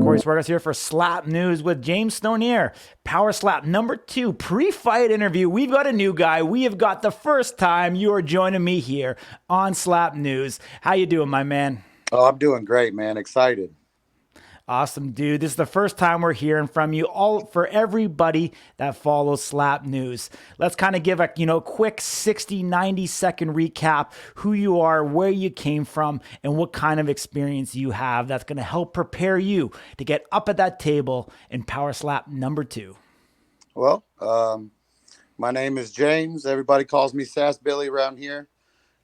Cory Corbin here for Slap News with James Stonier. Power Slap number 2, pre-fight interview. We've got a new guy. We have got the first time you are joining me here on Slap News. How you doing, my man? Oh, I'm doing great, man. Excited. Awesome, dude. This is the first time we're hearing from you, all for everybody that follows Slap News. Let's kind of give a, quick 60, 90-second recap, who you are, where you came from, and what kind of experience you have that's going to help prepare you to get up at that table in Power Slap number 2. Well, my name is James. Everybody calls me sassbilly around here.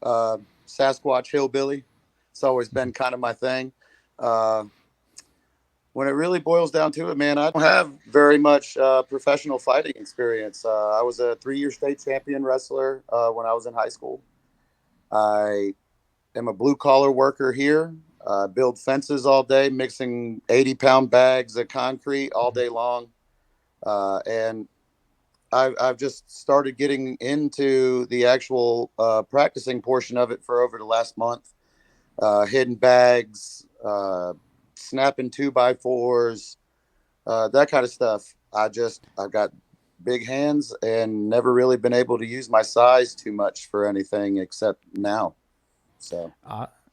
Uh, Sasquatch hillbilly. It's always been kind of my thing. Uh, when it really boils down to it, man, I don't have very much professional fighting experience. I was a 3-year state champion wrestler when I was in high school. I am a blue collar worker here. Build fences all day, mixing 80-pound bags of concrete all day long. And I've just started getting into the actual practicing portion of it for over the last month. Hitting bags, snapping 2x4s, that kind of stuff. I've got big hands and never really been able to use my size too much for anything except now. So,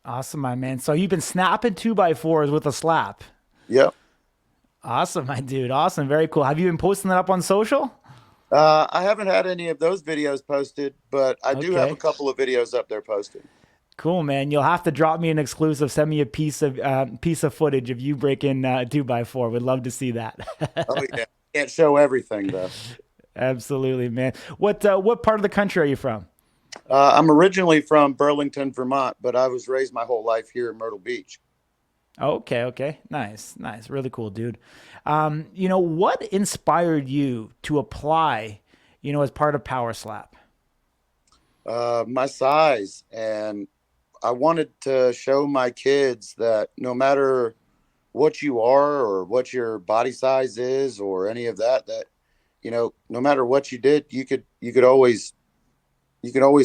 Awesome, my man. So you've been snapping 2x4s with a slap. yep. Awesome, my dude. Awesome. Very cool. Have you been posting that up on social? I haven't had any of those videos posted, but I do have a Okay. couple of videos up there posted. Cool, man. You'll have to drop me an exclusive. Send me a piece of footage of you breaking 2x4. Would love to see that. Oh yeah, can't show everything though. Absolutely, man. What part of the country are you from? I'm originally from Burlington, Vermont, but I was raised my whole life here in Myrtle Beach. Okay, okay. Nice, nice. Really cool, dude. What inspired you to apply, as part of Power Slap? My size, and I wanted to show my kids that no matter what you are or what your body size is or any of that, no matter what you did, you could always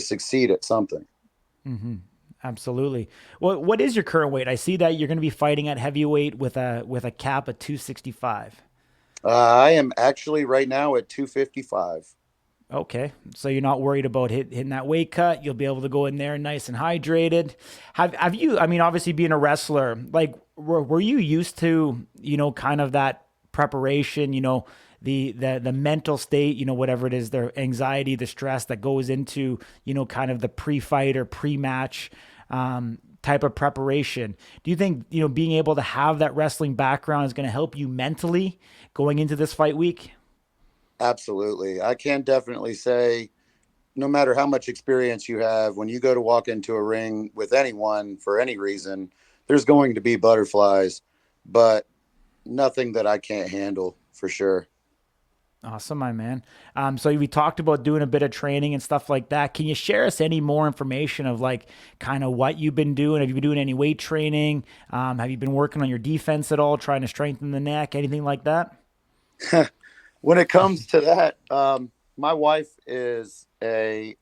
succeed at something. Hmm. Absolutely. What is your current weight? I see that you're going to be fighting at heavyweight with a cap of 265. I am actually right now at 255. Okay, so you're not worried about hitting that weight cut. You'll be able to go in there nice and hydrated. Have you? I mean, obviously being a wrestler, like were you used to kind of that preparation? The mental state. Whatever it is, the anxiety, the stress that goes into kind of the pre-fight or pre-match type of preparation. Do you think being able to have that wrestling background is going to help you mentally going into this fight week? Absolutely. I can definitely say no matter how much experience you have, when you go to walk into a ring with anyone for any reason, there's going to be butterflies, but nothing that I can't handle for sure. Awesome, my man. So we talked about doing a bit of training and stuff like that. Can you share us any more information of like kind of what you've been doing? Have you been doing any weight training? Have you been working on your defense at all, trying to strengthen the neck, anything like that? When it comes to that, my wife is a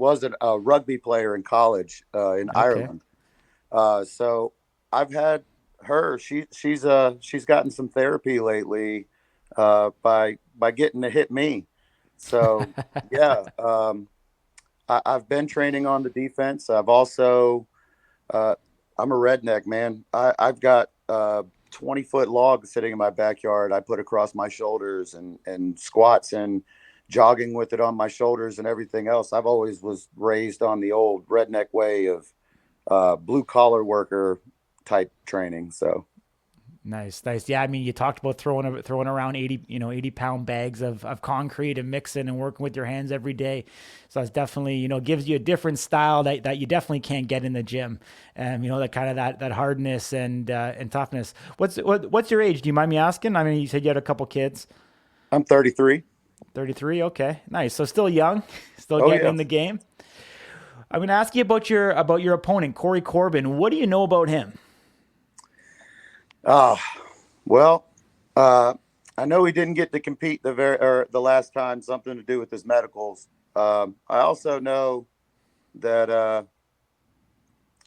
rugby player in college in Okay. Ireland. So I've had her. She's gotten some therapy lately by getting to hit me. So yeah, I've been training on the defense. I've also uh, I'm a redneck, man. I've got 20-foot log sitting in my backyard. I put across my shoulders and squats and jogging with it on my shoulders and everything else. I've always was raised on the old redneck way of blue collar worker type training. So Nice, nice. Yeah, I mean, you talked about throwing around 80-pound bags of concrete and mixing and working with your hands every day. So it's definitely, gives you a different style that you definitely can't get in the gym. That kind of that hardness and toughness. What's your age? Do you mind me asking? I mean, you said you had a couple kids. I'm 33. 33. Okay, nice. So still young, still Oh getting yeah. in the game. I'm going to ask you about your opponent, Cory Corbin. What do you know about him? Oh, well, uh, I know he didn't get to compete the last time, something to do with his medicals. I also know that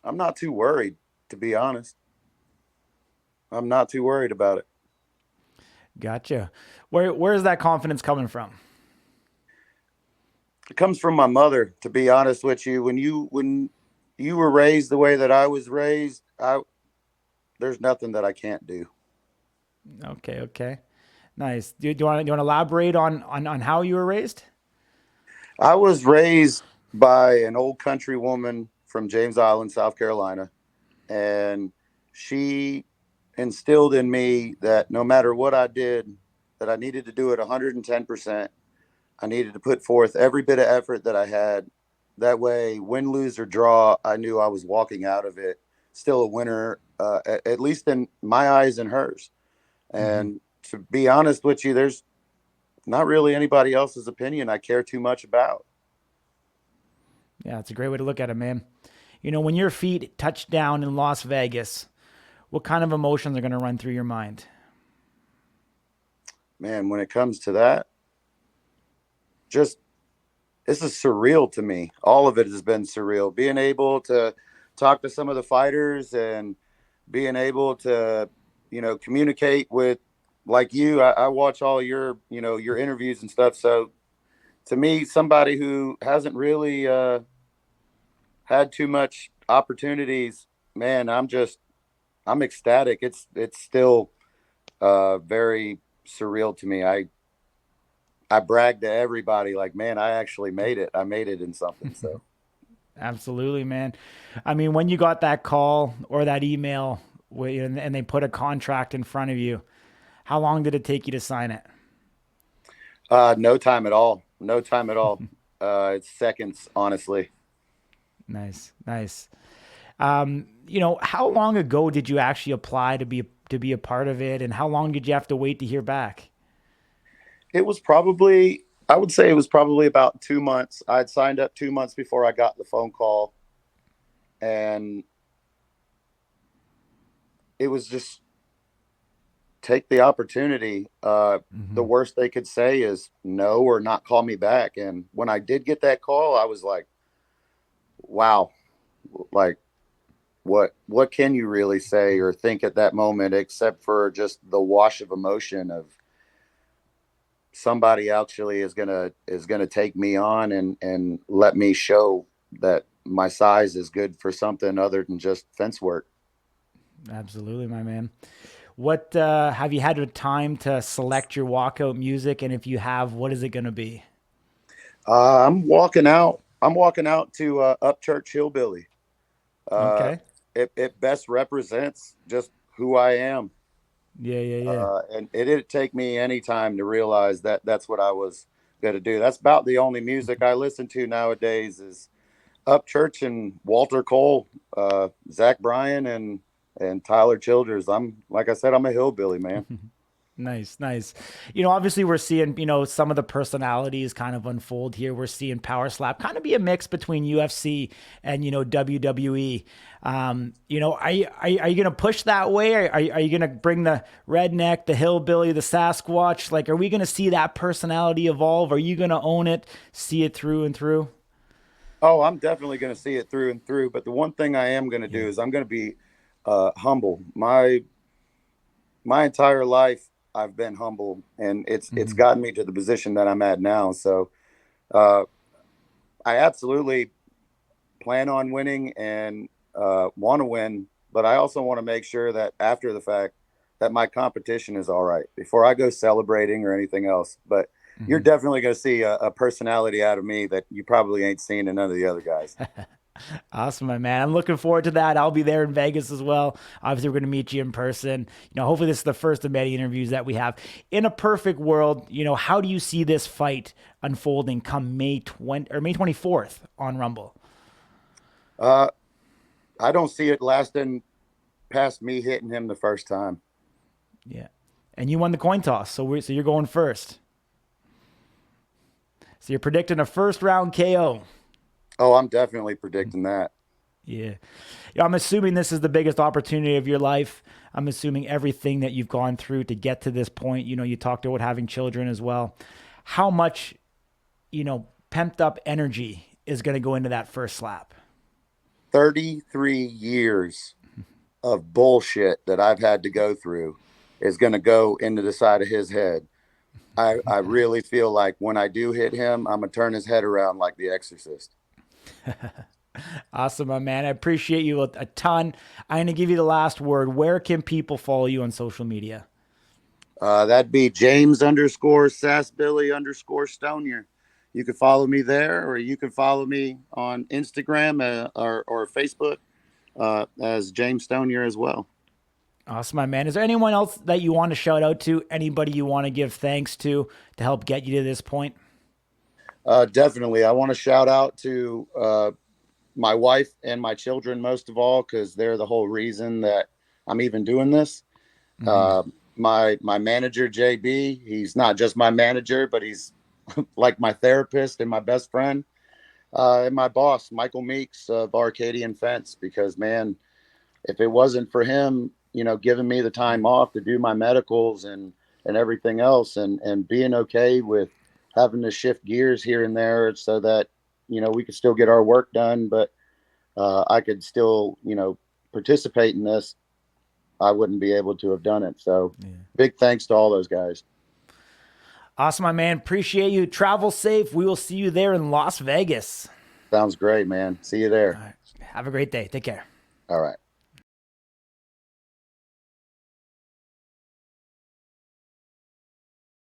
I'm not too worried, to be honest. I'm not too worried about it. Gotcha. Where is that confidence coming from? It comes from my mother, to be honest with you. When you were raised the way that I was raised, I there's nothing that I can't do. Okay, okay. Nice. Do you want to elaborate on how you were raised? I was raised by an old country woman from James Island, South Carolina, and she instilled in me that no matter what I did, that I needed to do it 110%. I needed to put forth every bit of effort that I had. That way, win, lose, or draw, I knew I was walking out of it still a winner, at least in my eyes and hers. Mm-hmm. And to be honest with you, there's not really anybody else's opinion I care too much about. Yeah, it's a great way to look at it, man. When your feet touch down in Las Vegas, what kind of emotions are going to run through your mind? Man, when it comes to that, just this is surreal to me. All of it has been surreal. Being able to talk to some of the fighters and being able to, communicate with like you. I watch all your, your interviews and stuff. So to me, somebody who hasn't really had too much opportunities, man, I'm ecstatic. It's still very surreal to me. I brag to everybody like, man, I actually made it. I made it in something. So Absolutely, man. I mean, when you got that call or that email and they put a contract in front of you, how long did it take you to sign it? no time at all. No time at all. It's seconds, honestly. Nice, nice. How long ago did you actually apply to be a part of it, and how long did you have to wait to hear back? It was probably, I would say it was probably about 2 months. I'd signed up 2 months before I got the phone call. And it was just take the opportunity. The Hmm. worst they could say is no or not call me back. And when I did get that call, I was like, wow, like what can you really say or think at that moment except for just the wash of emotion of somebody actually is gonna take me on and let me show that my size is good for something other than just fence work. Absolutely, my man. What have you had a time to select your walkout music, and if you have, what is it going to be? I'm walking out. I'm walking out to Upchurch Hillbilly. Uh, Okay. it best represents just who I am. Yeah, yeah, yeah. And it didn't take me any time to realize that that's what I was going to do. That's about the only music I listen to nowadays is Upchurch and Walter Cole, Zach Bryan, and Tyler Childers. I'm like I said, I'm a hillbilly man. Nice, nice. Obviously we're seeing, some of the personalities kind of unfold here. We're seeing Power Slap kind of be a mix between UFC and, WWE. Are you going to push that way? Are you going to bring the redneck, the hillbilly, the Sasquatch? Like, are we going to see that personality evolve? Are you going to own it, see it through and through? Oh, I'm definitely going to see it through and through. But the one thing I am going to Yeah. do is I'm going to be humble. My entire life I've been humble, and it's Hmm. gotten me to the position that I'm at now. So uh, I absolutely plan on winning and want to win, but I also want to make sure that after the fact that my competition is all right before I go celebrating or anything else. But you're Hmm. definitely going to see a personality out of me that you probably ain't seen in none of the other guys. Awesome, my man. I'm looking forward to that. I'll be there in Vegas as well. Obviously, we're going to meet you in person. Hopefully, this is the first of many interviews that we have. In a perfect world, how do you see this fight unfolding come May 20 or May 24th on Rumble? Uh, I don't see it lasting past me hitting him the first time. Yeah, and you won the coin toss, so you're going first. So you're predicting a first round KO. Oh, I'm definitely predicting that. Yeah. Yeah, I'm assuming this is the biggest opportunity of your life. I'm assuming everything that you've gone through to get to this point. You talked about having children as well. How much, pumped up energy is going to go into that first slap? 33 years of bullshit that I've had to go through is going to go into the side of his head. I really feel like when I do hit him, I'm going to turn his head around like the Exorcist. Awesome, my man. I appreciate you a ton. I'm going to give you the last word. Where can people follow you on social media? That'd be James underscore sassbilly underscore Stonier. You can follow me there, or you can follow me on Instagram or Facebook as James Stonier as well. Awesome, my man. Is there anyone else that you want to shout out to? Anybody you want to give thanks to help get you to this point? Definitely. I want to shout out to my wife and my children most of all, because they're the whole reason that I'm even doing this. Mm-hmm. My manager JB, he's not just my manager, but he's like my therapist and my best friend. And my boss Michael Meeks of Arcadian Fence, because man, if it wasn't for him, giving me the time off to do my medicals and everything else, and being okay with having to shift gears here and there so that we could still get our work done, but I could still participate in this, I wouldn't be able to have done it. So big thanks to all those guys. Awesome, my man. Appreciate you. Travel safe. We will see you there in Las Vegas. Sounds great, man. See you All there. right. Have a great day. Take care. All right.